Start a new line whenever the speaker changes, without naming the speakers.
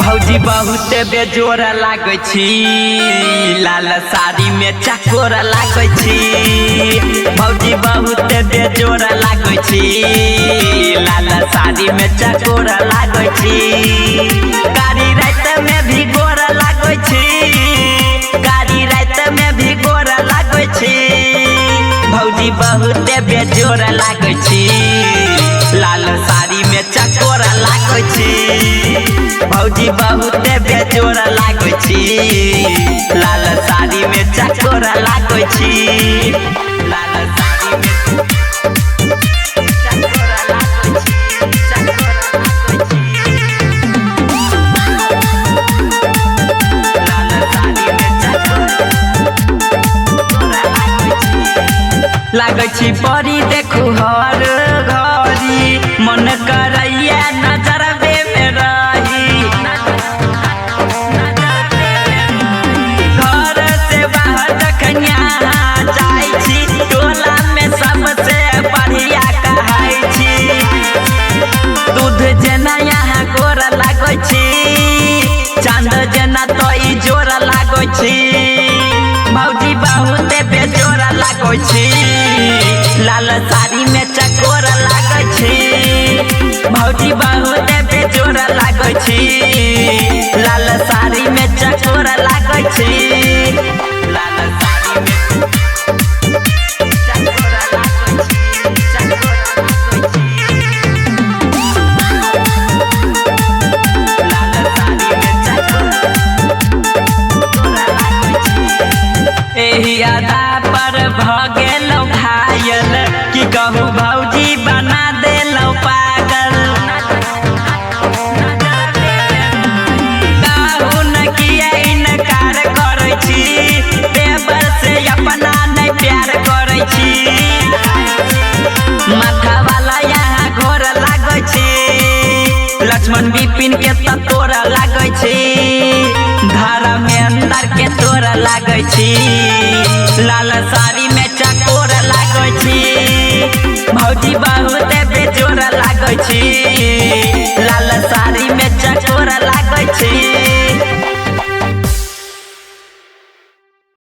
भौजी बहुत बेजोर लागै छी, लाल साड़ी में चकोर लागै छी। भौजी बहुत बेजोर लागै छी, लाल साड़ी में चकोर लागै छी। कारी रात में भी गोर लागै छी, कारी रात में भी गोर लागै छी। भौजी बहुत बेजोर लागै छी, लाल साड़ी में चकोर लागै छी। भौजी बहुत बेजोर लागै छी, लाल साड़ी में चकोर लागै छी। लाल साड़ी में चकोर लागै छी, चकोर लागै छी। लाल साड़ी में चकोर लागै छी। लागै छी परी देखू हर घड़ी, मन करैया नजरबे में रही। घर से बाहर जखनिया जाई छी, टोला में सबसे बढ़िया कहै छी। दूध जेना यहाँ गोर लागै छी, चांद जेना तो ई जोर लागै छी। भौजी बहुत बेजोर लागै छी, लाल साड़ी में चकोर लागै छी। भौजी बहुत बेजोर लागै छी, लाल साड़ी में चकोर लागै छी। लाल साड़ी में चकोर लागै छी, चकोर लागै छी। लाल साड़ी में चकोर लागै छी। एही अदा पर भ गेलौ घायल, की कहू भौजी बना देलौ पागल। कहू न किया इनकार करै छी, देवर से अपना नहीं प्यार करै छी। माथा वाला यहाँ घोर लागै छी, लक्ष्मण विपिन के तोर लागै छी। धर्मेंद्र के तोर लागै छी।